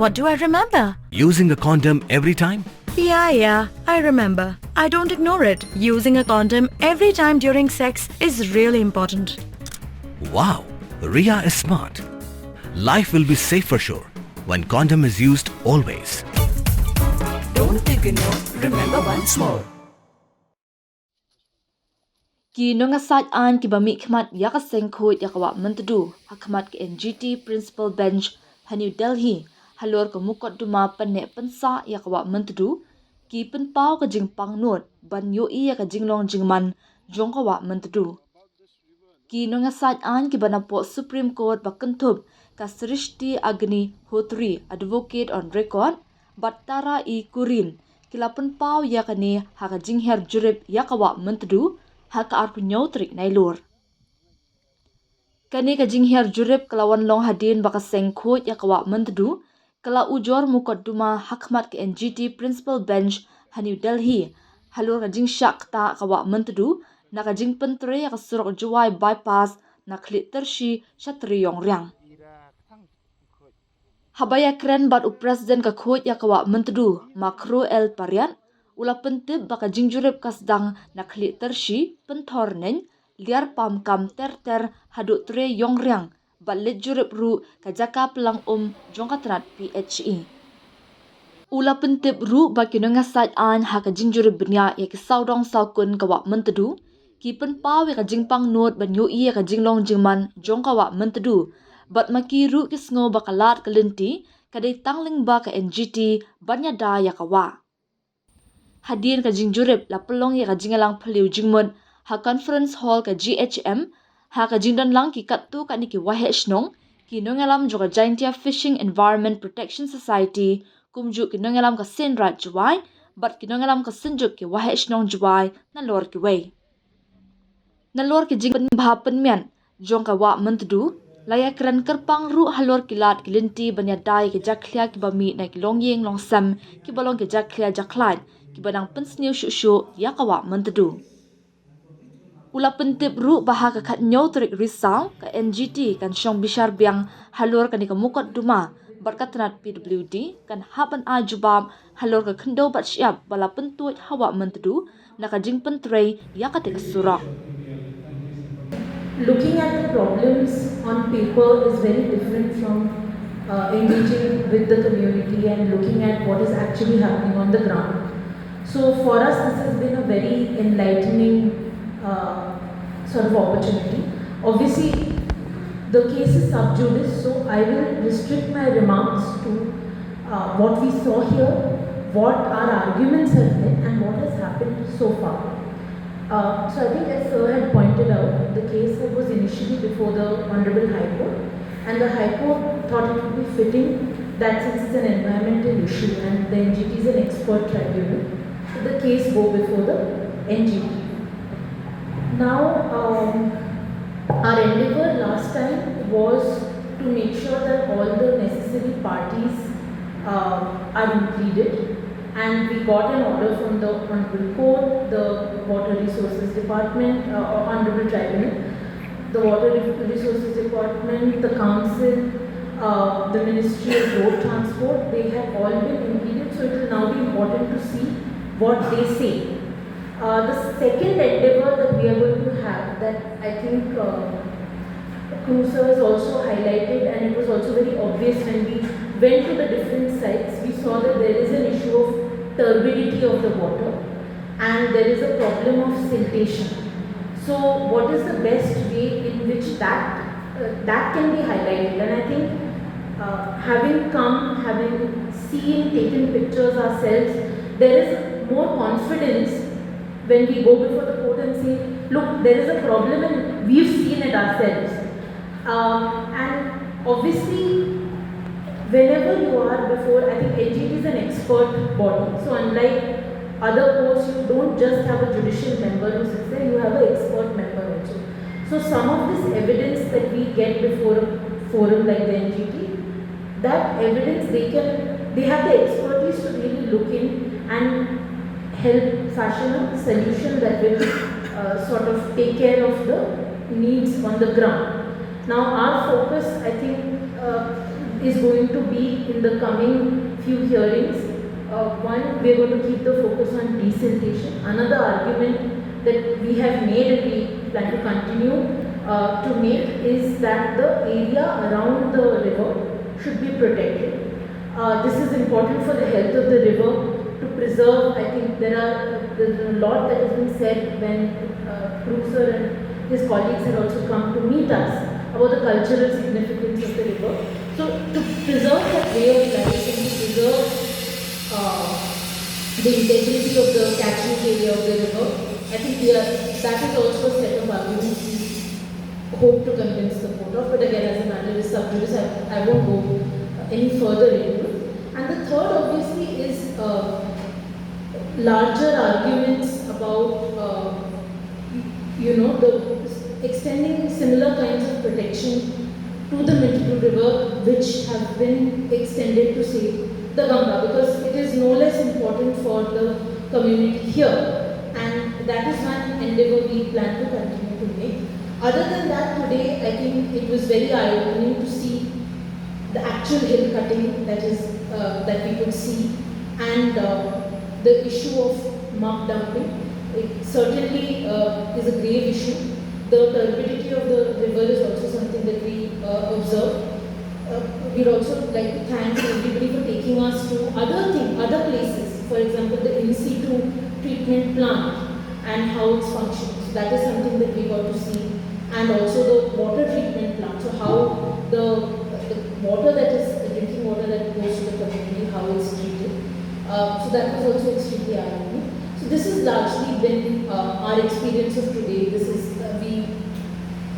What do I remember? Using a condom every time? Yeah, I remember. I don't ignore it. Using a condom every time during sex is really important. Wow, Ria is smart. Life will be safe for sure when condom is used always. Don't ignore, remember once more. Ki nongsaid an ki bami khmat yaka sengkho yakawa Myntdu hakmat ki NGT Principal Bench New Delhi halor ko mukot duma panne pansa yakawa Myntdu ki penpau ka jing Pangnud ban iohi ka jinglong jingman jong kawa Myntdu ki nongsaid an ki banapo Supreme Court bakanthub ka Srishti Agni Hotri advocate on record battara I kurin kila penpau yakani haka jingher jurib yakawa Myntdu haka arpu nyotrik nailur. Kani ka jingher jurib kalawan long hadin baka sengkho yakawa Myntdu kala ujor mukot duma hakmat ke NGT Principal Bench New Delhi halur ka jing shakta kawa Myntdu na ka jing pentre ka surok juwai bypass na klit tershi shatri yong riang. Habaya kren bat President ka khot yakawa Myntdu makro el pariat ula pentib baka jingjurib kasdang na klit tershi penthor nen liar pam kam ter haduk tre yong riang balit jurib ru ka jaka pelang jongkatrat PHE. Ula pentib ru baki nongasaid an haka jingjurib benya ya ki saudong saukun kawa Myntdu ki penpaw ya ka jingpang not ban iohi ya ka jinglong jingman jong kawa Myntdu bat maki ru ki sngo bakalat kalinti kadai tangling ba ka NGT banya da ya kawa. Hadin ka jingjurib la pelong ya ka jingalang paliu jingmon ha conference hall ka GHM ha ka jingdan lang ki kattu ka ni ki wahesh nong ki nongalam jo ka Jaintia Fishing Environment Protection Society kumju ki nongalam ka sinrat juwai bat ki nongalam ka sinjuk ki wahesh nong juwai na lor ki wei. Na lor ki jingpan bhapan mian jong ka wa Myntdu laya kran kerpang ru halor kilat kilinti banya dai ki jaklia ki bami na ki longyeng long sam ki balong ki jaklia jaklat ki banang pensniu shushu yakawa Myntdu. Ula pentip ru baha ka khat nyotrik risau ka NGT kan syong bishar biang halor kan ka mukot duma berkatnat PWD kan haban ajubab halor ka khendo bat syap bala pentuit hawa Myntdu na ka jing pentrei yakatik surak. Looking at the problems on paper is very different from engaging with the community and looking at what is actually happening on the ground. So for us, this has been a very enlightening sort of opportunity. Obviously, the case is sub judice, so I will restrict my remarks to what we saw here, what our arguments have been, and what has happened so far. So I think as Sir had pointed out, the case was initially before the Honorable High Court, and the High Court thought it would be fitting that since it's an environmental issue and the NGT is an expert tribunal, so the case go before the NGT. Now, our endeavour last time was to make sure that all the necessary parties are included. And we got an order from the Honorable Court, the Water Resources Department, or Honorable Tribunal, the Water Resources Department, the Council, the Ministry of Road Transport. They have all been impeded, so it will now be important to see what they say. The second endeavour that we are going to have, that I think Cruiser has also highlighted, and it was also very obvious when we went to the different sites, we saw that there is an issue of turbidity of the water and there is a problem of siltation. So what is the best way in which that can be highlighted? And I think having seen, taken pictures ourselves, there is more confidence when we go before the court and say, look, there is a problem and we've seen it ourselves. And obviously, whenever you are before, I think NGT is an expert body. So unlike other courts, you don't just have a judicial member who sits there, you have an expert member also. So some of this evidence that we get before a forum like the NGT, that evidence they have the expertise to really look in and help fashion a solution that will sort of take care of the needs on the ground. Now our focus, I think, is going to be in the coming few hearings. One, we are going to keep the focus on desiltation. Another argument that we have made and we plan to continue to make is that the area around the river should be protected. This is important for the health of the river to preserve. I think there's a lot that has been said when Professor and his colleagues had also come to meet us about the cultural significance of the river. So to preserve that way of life and to preserve the integrity of the catchment area of the river, I think that is also a set of arguments we hope to convince the court of. But again, as a matter of sub judice, I won't go any further into it. And the third obviously is larger arguments about the extending similar kinds of protection to the Myntdu river, which have been extended to say the Ganga, because it is no less important for the community here, and that is one endeavor we plan to continue to make. Other than that, today I think it was very eye-opening to see the actual hill cutting that we could see, and the issue of muck dumping. It certainly is a grave issue. The turbidity of the river is also something that we observe. We'd also like to thank everybody for taking us to other places. For example, the in situ treatment plant and how it's functioning. So that is something that we got to see. And also the water treatment plant. So how the water that is, the drinking water that goes to the community, how it's treated. So that was also extremely eye-opening. So this has largely been our experience of today. This is,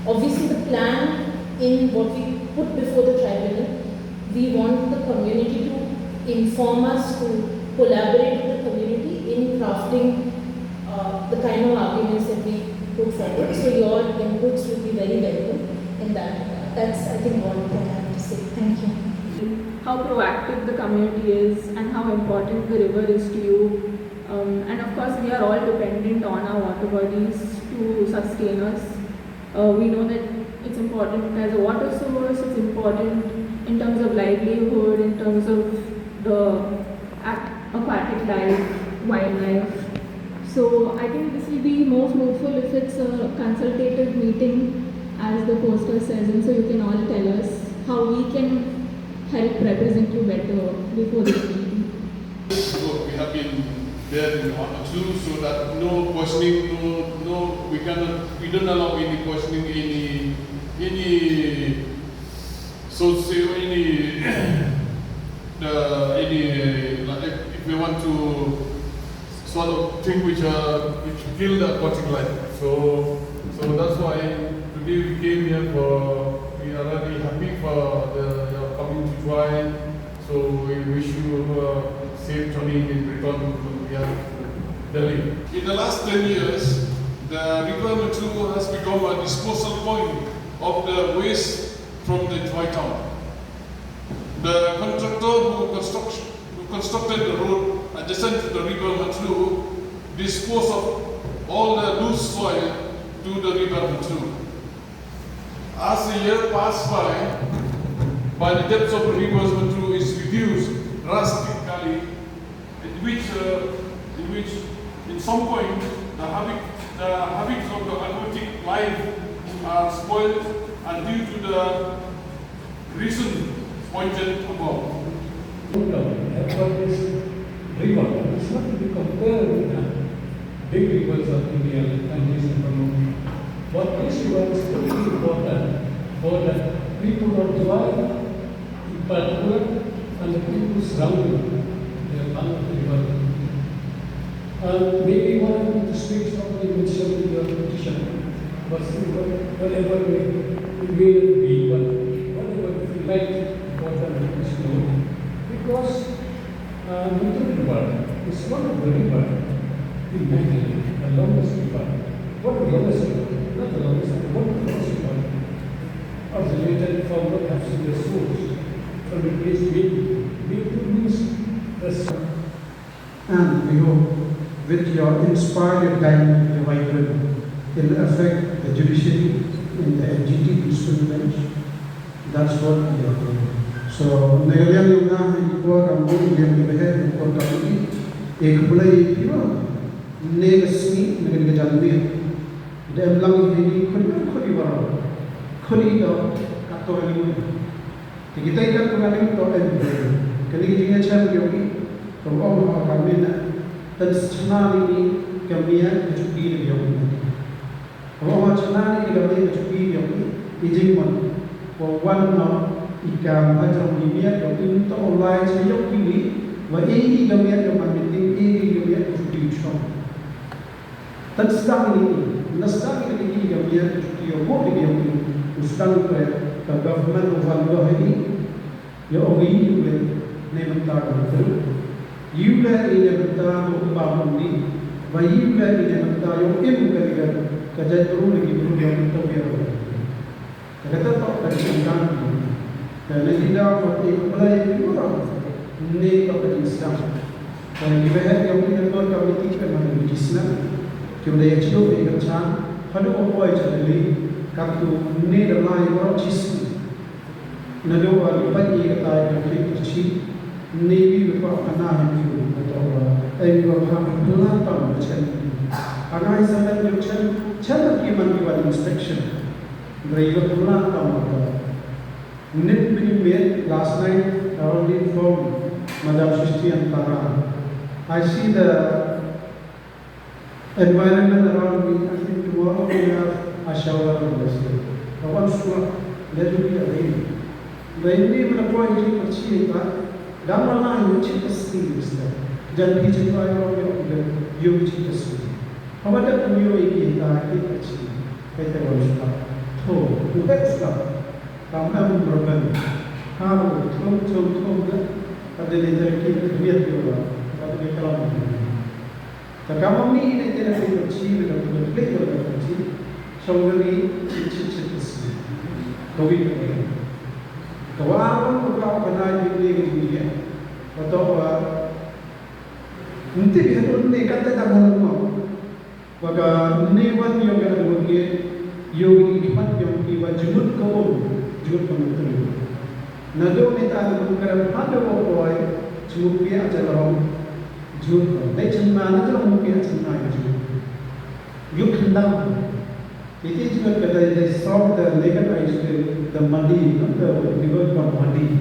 obviously the plan in what we put before the tribunal, we want the community to inform us, to collaborate with the community in crafting the kind of arguments that we put forward. So your inputs will be very welcome in that. That's, I think, all that I have to say. Thank you. How proactive the community is and how important the river is to you. And of course, we are all dependent on our water bodies to sustain us. We know that it's important as a water source, it's important in terms of livelihood, in terms of the aquatic life, wildlife. So I think this will be more fruitful if it's a consultative meeting, as the poster says, and so you can all tell us how we can help represent you better before this meeting. We have been there in too, so that no questioning, we don't allow any questioning, any like if we want to sort of think which kill the aquatic life. So that's why today we came here we are really happy for the coming to try. So we wish you safe journey in return to Delhi. In the last 10 years, the river Myntdu has become a disposal point of the waste from the dry town. The contractor who constructed the road adjacent to the river Myntdu disposed of all the loose soil to the river Myntdu. As the year passed by the depth of the river Myntdu is reduced drastically, in which in some point the habits of the aquatic life are spoiled, and due to the reason pointed above. This river is not to be compared with the big rivers of India and this economy. What this river is very important for the people of Dubai in particular and the people surrounding the Pangnud river. Maybe one to speak somebody mentioned in your petition, but whatever it will be, but whatever we like important is known. Because Myntdu river is one of the rivers in Meghalaya, the longest river. What the longest river? Not the longest river, what the longest river? Originated from what have seen the source, from the place Myntdu. Myntdu means the sun. And we hope with your inspired guiding revival will affect the judiciary in the LGT peaceful bench. That's what we are doing. So Meghalaya yung na ikuha kamu yang dibehe ukor kamu ek bulai piwa negasmi negeri kejalmi dem lang ini khuri waro khuri do kato limu kita ikat kembali to en kali kita cakap yogi to Allah kami na dan senang ini kami cuci yogi Allah senang ini kami cuci yogi jingman one ika macam dunia yang untuk online saya pilih, wah ini gambar yang penting, ini gambar cuti cuma. Dan sedang ini gambar cuti yang mau digambar, sedang ke government of ini, ya orang ini nementar itu, juga ini nementar bangun ini, wah juga ini nementar yang kerja terus lagi belum yang terbiar. Kata tak dari tentang dan tidak mulai kurang ni kepada Islam. Dan ibadat yang kita kami tinggal dalam Islam, kita yang jauh dari kerana pada orang jadi katu ni dalam orang Islam. Nado orang banyak kata yang kita ciri ni beberapa anak itu atau beberapa pelantang macam anak Islam yang cara kiman diwali inspection, mereka pelantang. Net made last night around the phone, Madam Shishti and Tara. I see the environment around me. I think tomorrow we have a shower on this day. Once let it be a rain. The Indian appointee of Chieta, Damana, you cheat the steam is there. Then he cheat by you cheat the steam. How about that you again? I hate the cheat. Better was stop. Oh, you better stop. Kamu berban, kamu thom dah, pada negara kita biar juga, pada negara kita. Tapi kamu ni negara kita kecil, kita boleh negara kecil, sehari cicit sih, kawin kawin. Kawan kau kenal dia, atau nanti dia tu ni kata tak mahu, maka ni wan yang kita mungkin, yogi iman yang kita jumut kau. Jumlah penuntut. Nado ni tak ada bukan ada orang cuma pihak jalan jumlah. Tapi mana jalan pihak jalan jumlah. Yuk hendak. Itu juga kata they solve the legalized the money, the legal money.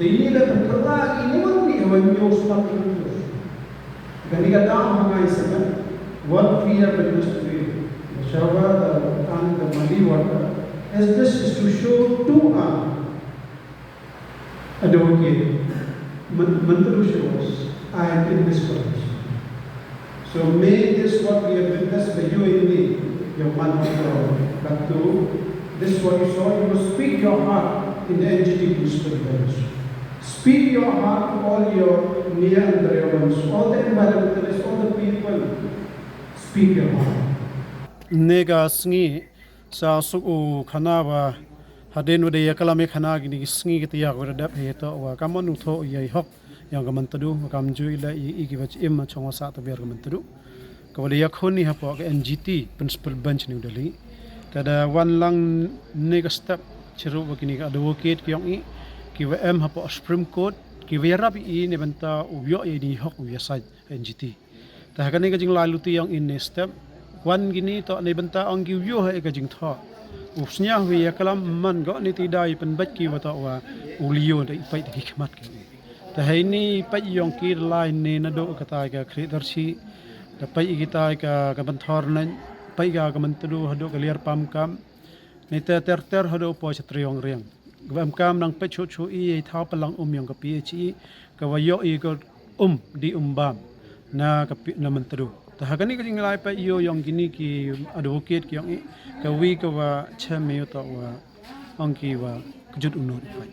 Ini dah terkerak ini pun ni orang yang sempat terus. Dan jika dah mengai sangat, what we are produced to be, the shower and the money water. As this is to show to our advocate, Myntdu shows, I am in this position. So may this what we have witnessed by you in me, your man of God, but to this what you saw, you must speak your heart in the NGT principle bench. Speak your heart to all your near and dear ones, all the environmentalists, all the people. Speak your heart. Nega sngi sa suku khanawa haden wade yakalame khana gini sngi kitiya wada heto wa kamonu tho yai hok yang Myntdu kamju ila i giwach im chonga sa ta biar Myntdu kawade yakhoni hapo ka NGT principal bench New Delhi kada wan lang nega step chiru bakini ka advocate kyong i ki wm hapo Supreme Court ki werap i ne banta ubyo i ni hok wi sa NGT ta hakane ka jing laluti yang in step wan gini to nei banta ang giu yo ha ka jing tho usnya wi kalam man go ni ti dai pen bat ki wa to wa ulio dai pai ti khmat ki ta hai ni pai yong ki lai ne na do ka ta ka khridarsi ta pai ki ta ka ban thor nan pai ga Myntdu ha do ka liar pam kam nei ta ter ha do po chatriong riang gam kam nang pe chu chu i thau palang yong ka pi chi ka wa yo i ko di bam na ka na Myntdu Hakani ka jinglai pa iyo yang gini ki advocate ki yang ka wi ka wa chame to wa angki wa kujut unur pa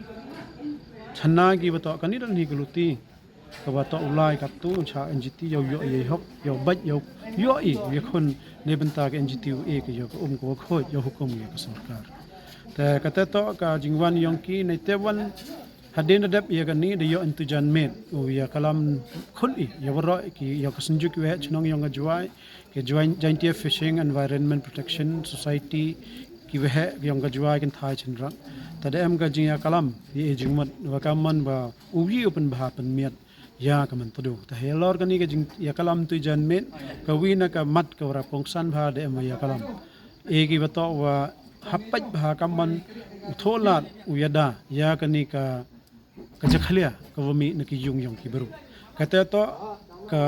channa ki wa to kani dan hi gluti ka wa to ulai ka tu cha NGT yo ye hok yo bat yo i wi khon ne banta ka NGT e ka yo ko kho yo hukum ye ka sarkar ta ka ta to ka jingwan yang ki nei te wan hadin adap ya kan ni de yo intujan met ya kalam khul ya wara ki ya kasenjuk we chnong yang juai ke joint fishing environment protection society ki ve yong ka juai kan thai chin rang ta de em ka jinga kalam ye jingmat wa kaman ba uwi open ba pen miat ya ka man tudu ta he lor kan ni ka jing ya kalam tu jan men ka wi na ka mat ka ra pongsan ba de em ya kalam e ki ba to wa hapaj ba kaman tholat uyada ya kan ni ka jakhalia ka wami na ki yung yong ki beru ka te to ka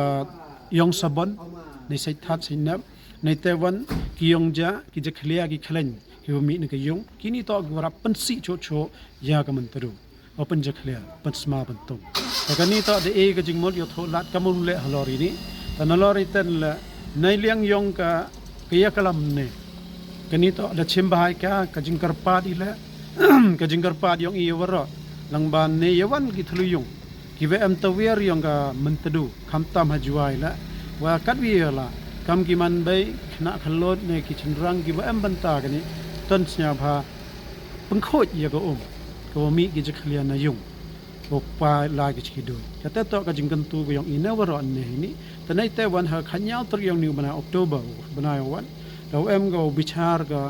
yong sabon nei sai that sai nap nei te wan ki yong ja ki jakhalia ki khlen ki wami na ki yung kini to ra pan si cho cho ya ka man tudu open jakhalia pan sma pan tung ta ka ni to de e ka jing mot yo tholat ka mun le halori ni ta na lori ten la nei liang yong ka ya kalam ne kani to da chimbahai ka jingkar pa di la ka jingkar pa yong i waro lang ban ne yawan ki thlu yung ki ve am tawier yong ka Myntdu kham tam hajuai la wa kat wi la kam ki man bai khna khalot ne ki chinrang ki wa am banta kani ton snya bha pangkhoj ya ko ko mi ki jakhlia na yung ok pa la ki chi do ka ta to ka jingkan tu ko yong i na waro ne ni ta nai te wan ha khanyao tur yong ni bana October bana wanเราเอ็มก็วิชาร์ก็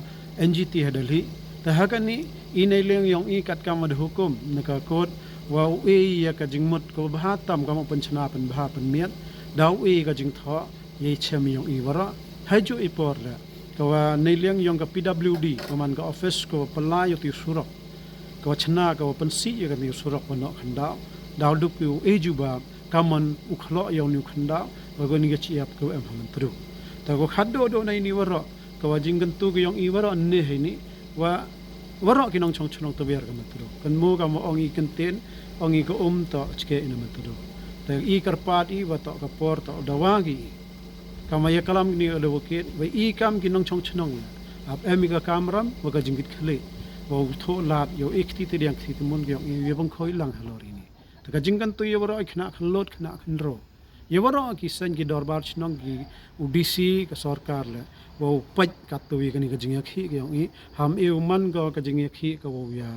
NGT ฮัดลีแต่หากนี้อีในเรื่องยองอีกัดกรรมวัดหุกุมนักโคดว่าเอียก็จึงหมดก็บ้าต่ำก็มาเป็นชนะเป็นบ้าเป็นเมียดดาวอีก็จึงท้อยี่เชื่อมียองอีวระให้จู่อีปอร์เลยก็ว่าในเรื่องยองกับ PWD ประมาณก็ออฟฟิศก็ปลายอยู่ที่สุรกก็ชนะก็เป็นซีก็มีสุรกวันนอกขันดาวดาวดุกอยู่เอจูบากำมันอุคล้อยองนิวขันดาวว่าก็นี่ก็เชียบก็เอ็มทำมันตรูแต่ก็ขัดโดในนี้วระก็ว่าจิงกันตูก็ยองอีวระนี่ให้นี่ว่าวระกินองชงชนองตะเบียร์กันมันตรูกันมูกับองอีกันเต้นองอีก็ต่อสเกอินมันตรูแต่อีกระปาดอีว่าต่อกับปอร์ต่อดาวากีกำมายกลัมนี่เลวเกตว่าอีกำกินองชงชนองอับเอมิกะกามรัมว่าก็จิงกิดขลีว่าโทลาดอยู่อีกที่เดียงที่ตมุนก็ยองอีเวบังคอยลังฮัลโหลรีนี่แต่ก็จิงกันตูยวระขณะขันโลดขณะขันโรยวระกิสันกิดอร์บาร์ชนองกิอุดิซีกับสอร์การเลยว่าปัจกัดตัวกันนี่ก็จิงยาขี้ก็อย่างนี้หามเอวมันก็จิงยาขี้ก็ว่าอย่า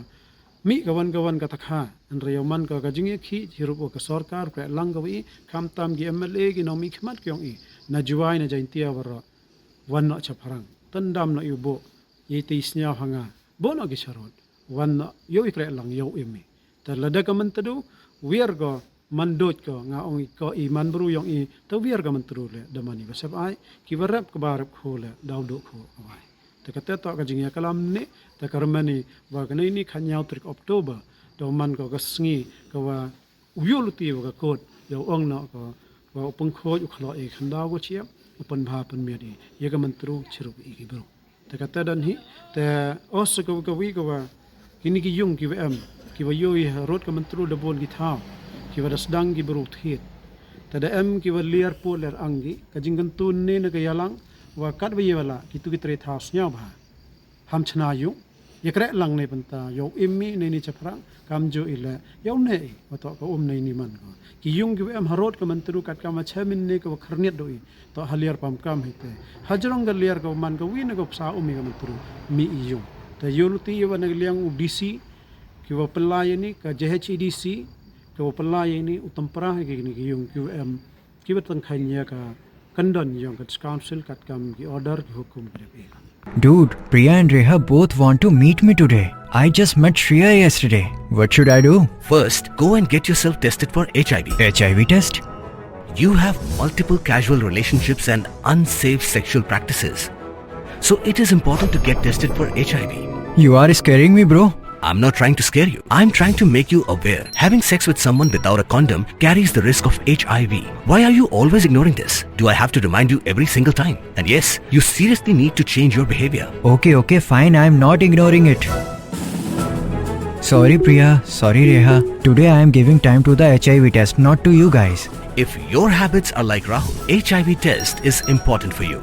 มิกวันก็ตะขาอันเรียวมันก็จิงยาขี้ที่รูปกับสอร์การแปลลังก็วิ่งคำตามกี่ MLA กี่น้องมีขมัดก็อย่างนี้น่าจวายน่าจะอินเตียวระวันน่ะชับพลังตันดำน่ะอยู่โบยี่ตีสเนียหังอ่ะโบน่ะกิชารดวันน่ะโยอีแปลลังโยเอ็มแต่ละเด็กมันตดูเวียร์ก็มันโดดก็งาองก็อีมันบรูยองอีตัวเวียร์ก็มันตรูเลยดามันนี่ว่าสับไอคิวรับก็บารับโคเลยดาวโดโคเอาไว้แต่ก็เตะต่อก็จิงยากลามนี่แต่ก็รำมันนี่ว่ากันนี่ขันยาวตรึกออกโตเบอร์ดาวมันก็สงีก็ว่าอุยลุตีว่าก็โคตรเดี๋ยวอ่องเนาะก็ว่าอุปงโคอุขลอเอกขันดาวก็เชียบอุปนพาปนเมียดียก็มันตรูชิรุปอีกบรูแต่ก็เตะดันนี้แต่ออสก็วิก็ว่ากินกี่ยุ่งกี่ว่ากี่ว่าโยยรถก็มันตรูดับบนกี่เท้าkiwa das dang ki berut hit tada em kiwa liar poler anggi kajingkan tun ne na kayalang wa kat wa yewala kitu ki tre thaus nya ba ham chna yu yakre lang ne panta yo immi ne ni chaprang kam jo ila yo ne wa to ka ne ni man ko ki yung ki em harot ka mantru kat ka ma chamin ne ko kharniat doi to haliar pam kam hite hajrong ga liar ko man ko wi ne ko sa umi ka mantru mi yung ta yoluti wa na liang udc kiwa pelayani ka JHEDCก็ปลายนี่อุตมปราให้กินกิยงคิวเอ็มคิดว่าตั้งขันยากับกันดอนยองกับสกาวซิลกัดกรรมกิออเดอร์กิหุกุมเรียบเอง Dude, Priya and Reha both want to meet me today. I just met Shreya yesterday. What should I do? First, go and get yourself tested for HIV. HIV test? You have multiple casual relationships and unsafe sexual practices. So it is important to get tested for HIV. You are scaring me, bro. I'm not trying to scare you. I'm trying to make you aware. Having sex with someone without a condom carries the risk of HIV. Why are you always ignoring this? Do I have to remind you every single time? And yes, you seriously need to change your behavior. Okay, fine. I'm not ignoring it. Sorry, Priya. Sorry, Reha. Today I am giving time to the HIV test, not to you guys. If your habits are like Rahul, HIV test is important for you.